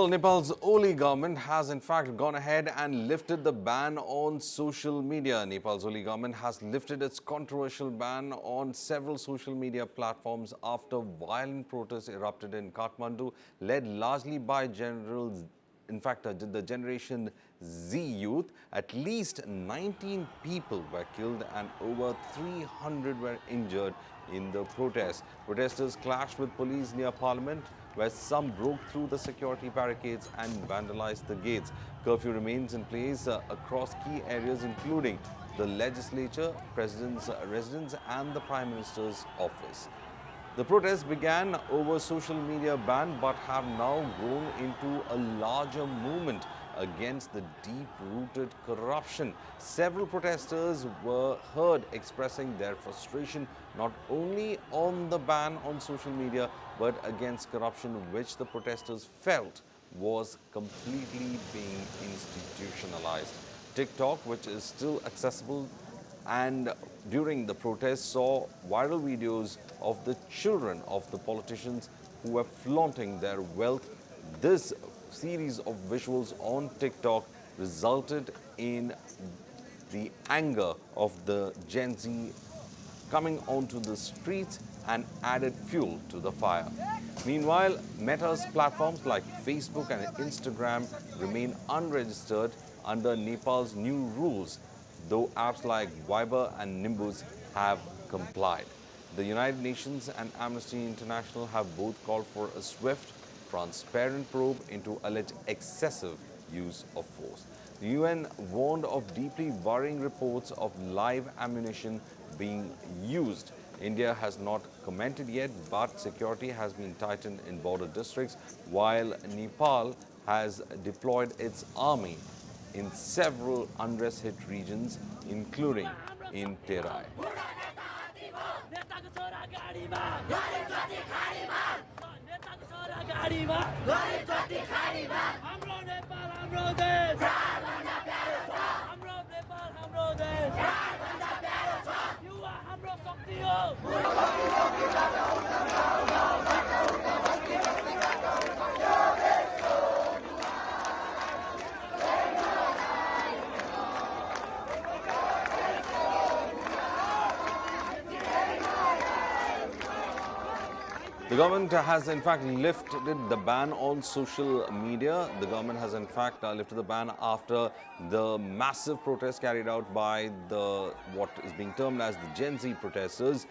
Well, Nepal's Oli government has in fact gone ahead and lifted the ban on social media. Nepal's Oli government has lifted its controversial ban on several social media platforms after violent protests erupted in Kathmandu, led largely by the Generation Z youth. At least 19 people were killed and over 300 were injured in the protests. Protesters clashed with police near Parliament, where some broke through the security barricades and vandalized the gates. Curfew remains in place across key areas, including the legislature, president's residence, and the Prime Minister's office. The protests began over social media ban but have now grown into a larger movement against the deep-rooted corruption. Several protesters were heard expressing their frustration not only on the ban on social media but against corruption, which the protesters felt was completely being institutionalized. TikTok, which is still accessible and during the protests saw viral videos of the children of the politicians who were flaunting their wealth. This series of visuals on TikTok resulted in the anger of the Gen Z coming onto the streets and added fuel to the fire. Meanwhile, Meta's platforms like Facebook and Instagram remain unregistered under Nepal's new rules, though apps like Viber and Nimbus have complied. The United Nations and Amnesty International have both called for a swift, transparent probe into alleged excessive use of force. The UN warned of deeply worrying reports of live ammunition being used. India has not commented yet, but security has been tightened in border districts, while Nepal has deployed its army in several unrest-hit regions, including in Terai. The government has in fact lifted the ban on social media. The government has in fact lifted the ban after the massive protest carried out by what is being termed as the Gen Z protesters,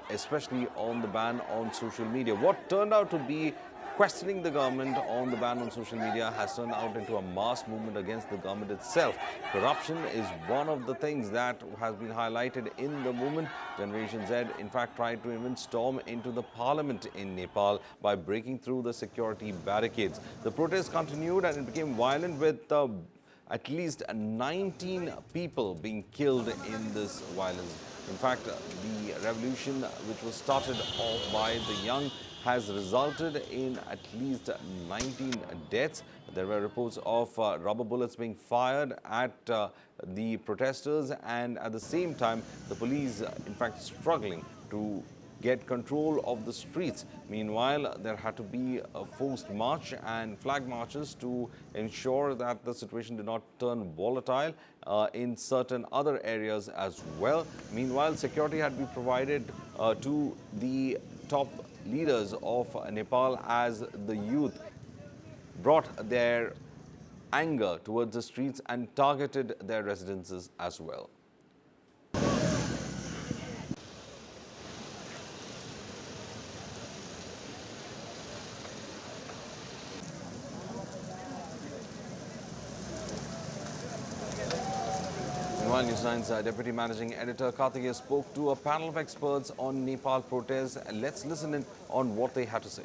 especially on the ban on social media. What turned out to be questioning the government on the ban on social media has turned out into a mass movement against the government itself. Corruption is one of the things that has been highlighted in the movement. Generation Z, in fact, tried to even storm into the parliament in Nepal by breaking through the security barricades. The protests continued and it became violent with at least 19 people being killed in this violence. In fact, the revolution, which was started off by the young, has resulted in at least 19 deaths. There were reports of rubber bullets being fired at the protesters, and at the same time, the police, in fact, struggling to get control of the streets. Meanwhile, there had to be a forced march and flag marches to ensure that the situation did not turn volatile in certain other areas as well. Meanwhile, security had been provided to the top leaders of Nepal as the youth brought their anger towards the streets and targeted their residences as well. Meanwhile, News9's Deputy Managing Editor Karthikeya spoke to a panel of experts on Nepal protests. Let's listen in on what they had to say.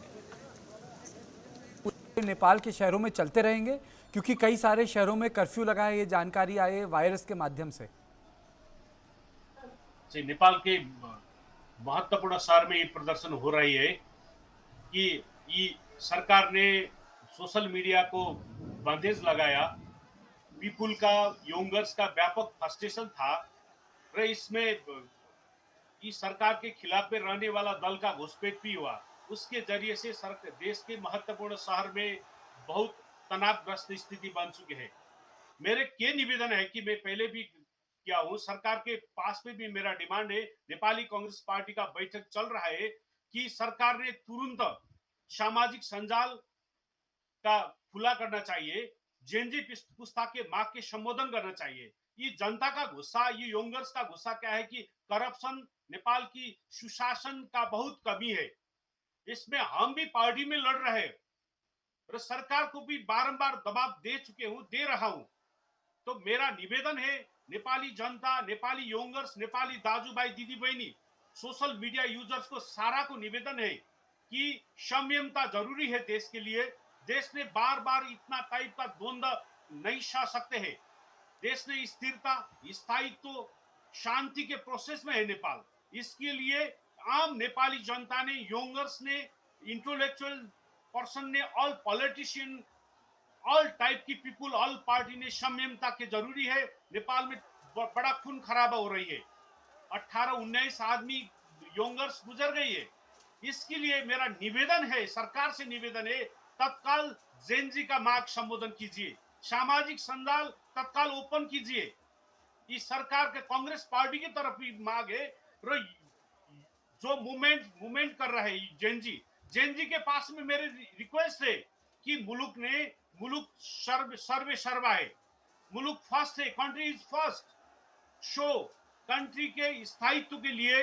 Nepal के शहरों में चलते रहेंगे क्योंकि कई सारे शहरों में कर्फ्यू लगा है, ये जानकारी आए वायरस के माध्यम से। नेपाल के महत्वपूर्ण शहर में ये प्रदर्शन हो रही है कि ये सरकार ने सोशल मीडिया को बंदेज लगाया, पीपुल का, यंगर्स का व्यापक फ्रस्ट्रेशन था र इसमें इस सरकार के खिलाफ में रहने वाला दल का घुसपैठ भी हुआ। उसके जरिए से देश के महत्वपूर्ण शहर में बहुत तनावग्रस्त स्थिति बन चुके हैं। मेरे के निवेदन है कि मैं पहले भी किया हूं, सरकार के पास में भी मेरा डिमांड है, नेपाली कांग्रेस पार्टी का बैठक चल रहा है कि सरकार ने तुरंत सामाजिक संजाल का खुला करना चाहिए, जेनजी पुस्ता के मांग के संबोधन करना चाहिए। ये जनता का गुस्सा, ये यंगर्स का गुस्सा क्या है कि करप्शन, नेपाल की सुशासन का बहुत कमी है। इसमें हम भी पार्टी में लड़ रहे हैं और सरकार को भी बारंबार दबाव दे चुके हूं, दे रहा हूं। तो मेरा निवेदन है, नेपाली जनता, नेपाली यंगर्स, नेपाली दाजू भाई दीदी बहनी, सोशल मीडिया यूजर्स को सारा को निवेदन है कि संयमता जरूरी है देश के लिए। देश ने बार बार इतना टाइप का द्वंद्व नहीं सह सकते हैं। देश ने स्थिरता, स्थायित्व, शांति के प्रोसेस में है नेपाल। इसके लिए आम नेपाली जनता ने, यंगर्स ने, इंटेलेक्चुअल पर्सन ने, ऑल पॉलिटिशियन, ऑल टाइप की पीपुल, ऑल पार्टी ने संयमता के जरूरी है। नेपाल में बड़ा खून खराबा हो रही है, 18-19 आदमी यंगर्स गुजर गई है। इसके लिए मेरा निवेदन है, सरकार से निवेदन है, तत्काल जेनजी का मार्ग संबोधन कीजिए, सामाजिक संजाल तत्काल ओपन कीजिए। इस सरकार के कांग्रेस पार्टी की तरफ भी मांग है, जो मूवमेंट कर रहे हैं जेनजी के पास में मेरे रिक्वेस्ट है कि मुलुक सर्वे सर्वा है, मुलुक फर्स्ट है, country is first. Show country के स्थायित्व के लिए,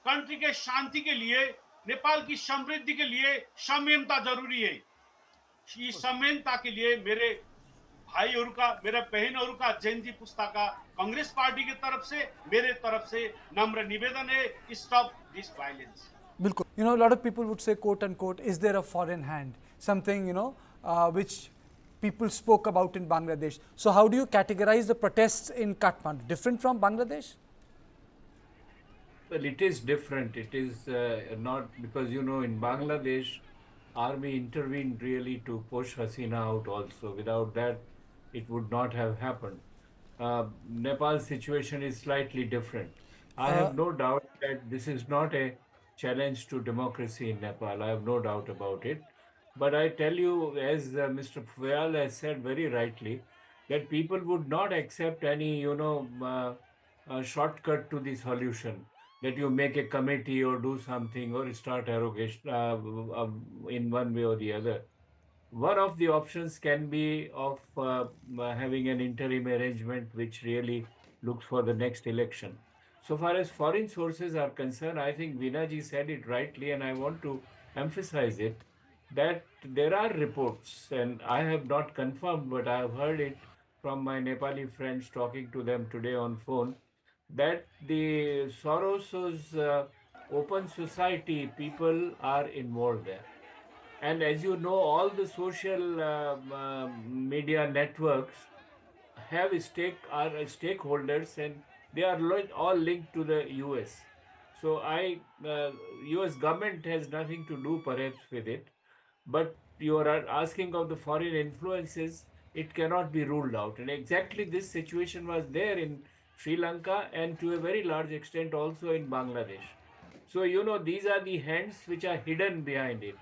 कंट्री के शांति के लिए, नेपाल की समृद्धि के लिए संयमता जरूरी है। इस संयमता के लिए मेरे भाइयों का, मेरे बहनों का, जेनजी पुस्ता का कांग्रेस पार्टी की तरफ से, मेरे तरफ से नम्र निवेदन है, स्टॉप दिस वायलेंस। बिल्कुल, you know, a lot of people would say, quote unquote, is there a foreign hand? Something, you know, which people spoke about in Bangladesh. So how do you categorize the protests in Kathmandu? Different from Bangladesh? Well, it is different. It is not because, you know, in Bangladesh, army intervened really to push Hasina out also. Without that, it would not have happened. Nepal's situation is slightly different. I have no doubt that this is not a challenge to democracy in Nepal. I have no doubt about it. But I tell you, as Mr. Puyal has said very rightly, that people would not accept any, shortcut to the solution. That you make a committee or do something or start arrogation in one way or the other. One of the options can be of having an interim arrangement which really looks for the next election. So far as foreign sources are concerned, I think Vinaji said it rightly, and I want to emphasize it that there are reports, and I have not confirmed, but I have heard it from my Nepali friends talking to them today on phone, that the Soros's open society people are involved there. And as you know, all the social media networks have are stakeholders, and they are all linked to the US. So US government has nothing to do perhaps with it, but you are asking of the foreign influences, it cannot be ruled out. And exactly this situation was there in Sri Lanka and to a very large extent also in Bangladesh. So, you know, these are the hands which are hidden behind it.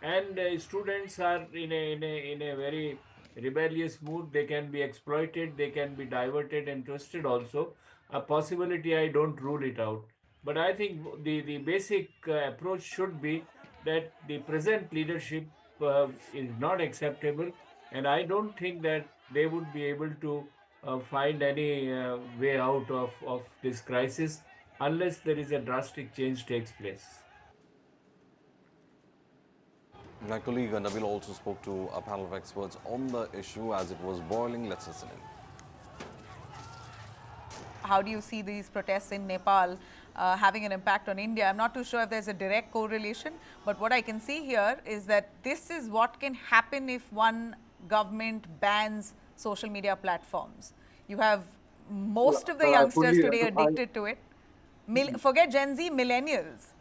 And students are in a very rebellious mood. They can be exploited, they can be diverted and twisted also. A possibility, I don't rule it out. But I think the basic approach should be that the present leadership is not acceptable, and I don't think that they would be able to find any way out of this crisis unless there is a drastic change takes place. My colleague Nabil also spoke to a panel of experts on the issue as it was boiling. Let's listen in. How do you see these protests in Nepal having an impact on India? I'm not too sure if there's a direct correlation, but what I can see here is that this is what can happen if one government bans social media platforms. You have most of the youngsters today addicted to it. Forget Gen Z, millennials.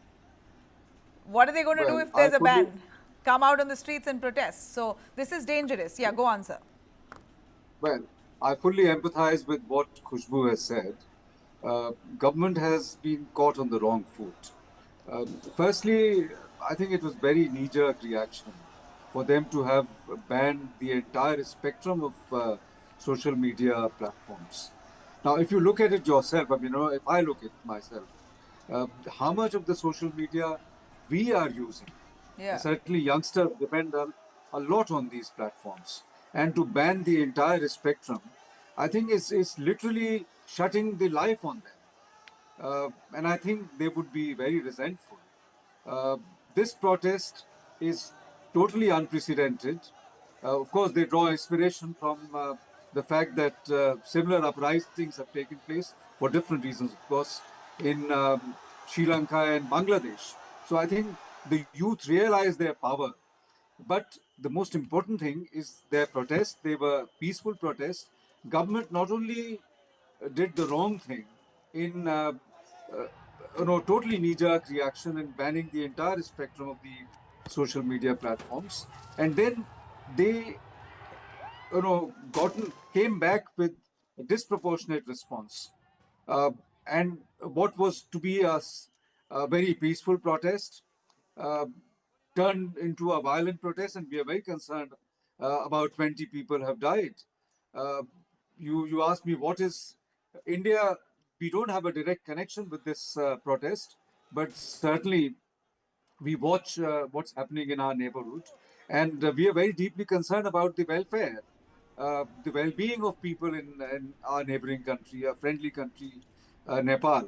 What are they going to do if there's a ban? Come out on the streets and protest. So this is dangerous. Yeah, go on, sir. Well, I fully empathize with what Khushbu has said. Government has been caught on the wrong foot. Firstly, I think it was very knee-jerk reaction for them to have banned the entire spectrum of social media platforms. Now, if you look at it yourself, I mean, if I look at myself, how much of the social media we are using, Yeah. certainly youngsters depend a lot on these platforms. And to ban the entire spectrum, I think is literally shutting the life on them. And I think they would be very resentful. Uh, this protest is totally unprecedented. Of course, they draw inspiration from the fact that similar uprisings have taken place for different reasons, of course, in Sri Lanka and Bangladesh. So I think the youth realize their power. But the most important thing is their protest. They were peaceful protests. Government not only did the wrong thing in uh, totally knee-jerk reaction and banning the entire spectrum of the social media platforms, and then they gotten came back with a disproportionate response. Uh, and what was to be a very peaceful protest uh, turned into a violent protest, and we are very concerned. About 20 people have died. Uh, you asked me what is India. We don't have a direct connection with this protest, but certainly we watch what's happening in our neighborhood, and we are very deeply concerned about the welfare, the well-being of people in our neighboring country, a friendly country, Nepal.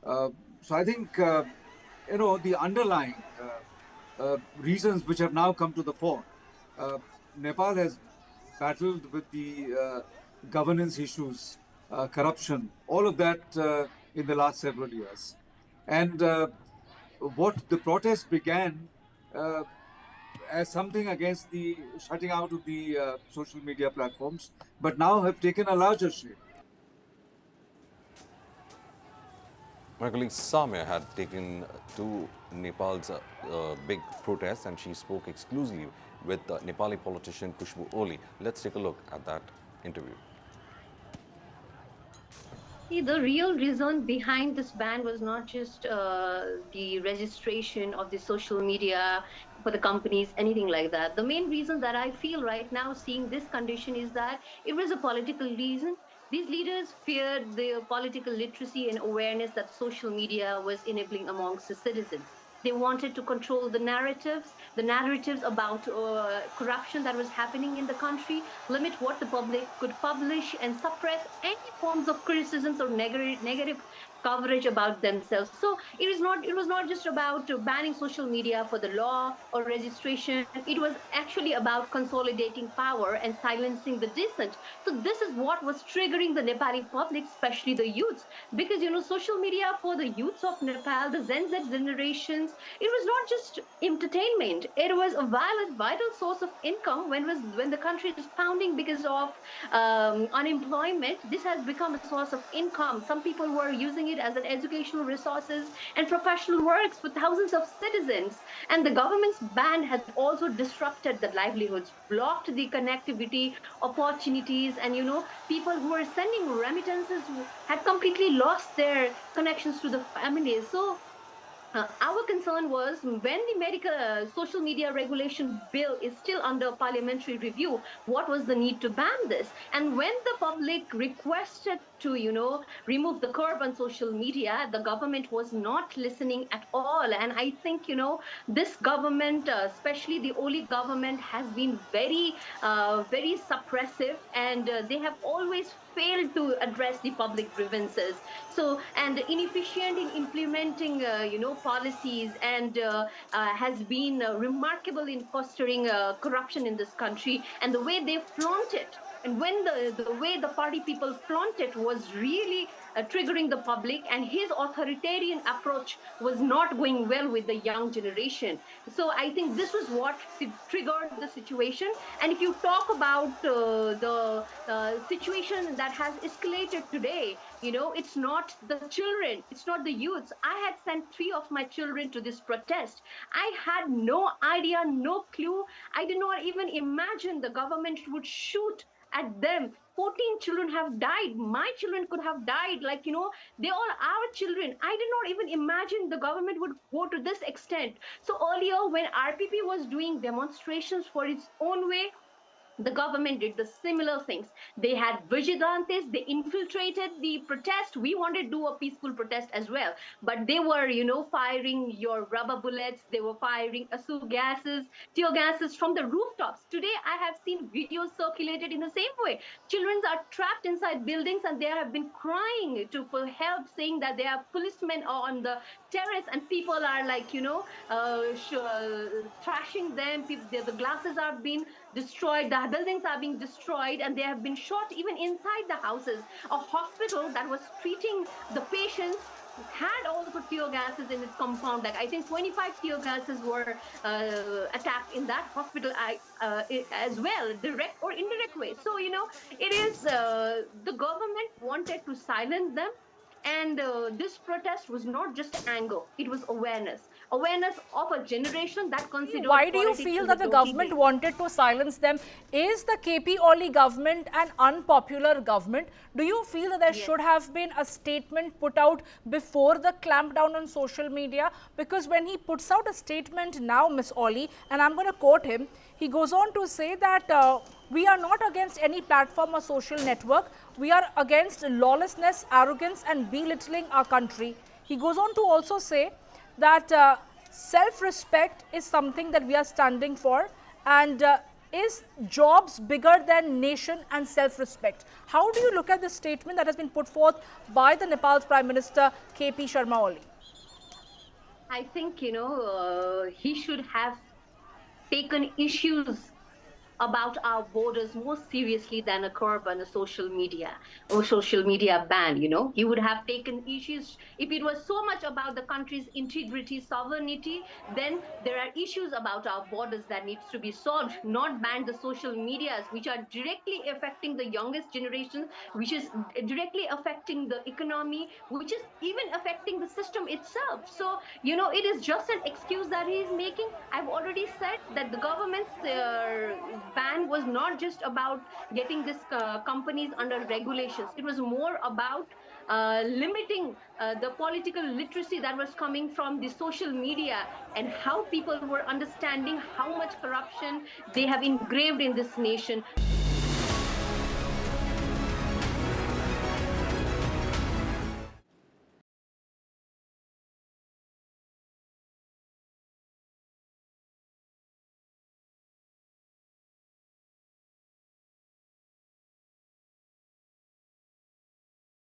Uh, so I think the underlying reasons which have now come to the fore. Nepal has battled with the governance issues, corruption, all of that in the last several years. And what the protest began uh, as something against the shutting out of the social media platforms, but now have taken a larger shape. My colleague Samya had taken to Nepal's big protest and she spoke exclusively with Nepali politician Khushbu Oli. Let's take a look at that interview. See, the real reason behind this ban was not just the registration of the social media for the companies, anything like that. The main reason that I feel right now, seeing this condition, is that it was a political reason. These leaders feared the political literacy and awareness that social media was enabling amongst the citizens. They wanted to control the narratives about corruption that was happening in the country, limit what the public could publish, and suppress any forms of criticisms or negative coverage about themselves. So it was not just about banning social media for the law or registration. It was actually about consolidating power and silencing the dissent. So this is what was triggering the Nepali public, especially the youths, because social media for the youths of Nepal, the Gen Z generations, it was not just entertainment. It was a vital source of income when the country is pounding because of unemployment. This has become a source of income. Some people were using it as an educational resources and professional works for thousands of citizens. And the government's ban had also disrupted the livelihoods, blocked the connectivity opportunities, and people who were sending remittances had completely lost their connections to the families. So our concern was when the medical social media regulation bill is still under parliamentary review, what was the need to ban this? And when the public requested to, remove the curb on social media, the government was not listening at all. And I think, this government, especially the Oli government, has been very suppressive, and they have always failed to address the public grievances. So, and inefficient in implementing policies, and has been remarkable in fostering corruption in this country, and the way they flaunt it, and when the way the party people flaunt it was really triggering the public, and his authoritarian approach was not going well with the young generation. So I think this was what triggered the situation. And if you talk about the situation that has escalated today, it's not the children, it's not the youths. I had sent 3 of my children to this protest. I had no idea, no clue. I did not even imagine the government would shoot at them. 14 children have died. My children could have died. Like, they all our children. I did not even imagine the government would go to this extent. So earlier, when RPP was doing demonstrations for its own way, the government did the similar things. They had vigilantes, they infiltrated the protest. We wanted to do a peaceful protest as well, but they were, firing your rubber bullets, they were firing asu gases, tear gases from the rooftops. Today I have seen videos circulated in the same way. Children are trapped inside buildings and they have been crying for help, saying that there are policemen on the terrace and people are like, thrashing them. The glasses are being destroyed, the buildings are being destroyed, and they have been shot even inside the houses. A hospital that was treating the patients had also tear gases in its compound. Like, I think 25 tear gases were attacked in that hospital as well, direct or indirect way. So, it is the government wanted to silence them. And this protest was not just anger, it was awareness of a generation that considered Why do you politics feel as a that the dirty government game. wanted to silence them? Is the KP Oli government an unpopular government? Do you feel that there should have been a statement put out before the clampdown on social media? Because when he puts out a statement now, Ms. Oli, and I'm going to quote him, he goes on to say that we are not against any platform or social network. We are against lawlessness, arrogance and belittling our country. He goes on to also say that self-respect is something that we are standing for, and is jobs bigger than nation and self-respect? How do you look at the statement that has been put forth by the Nepal's Prime Minister KP Sharma Oli? I think, he should have taken issues about our borders more seriously than a curb on a social media or social media ban. He would have taken issues. If it was so much about the country's integrity, sovereignty, then there are issues about our borders that needs to be solved, not ban the social medias, which are directly affecting the youngest generation, which is directly affecting the economy, which is even affecting the system itself. So, it is just an excuse that he is making. I've already said that the government's ban was not just about getting these companies under regulations. It was more about limiting the political literacy that was coming from the social media, and how people were understanding how much corruption they have engraved in this nation.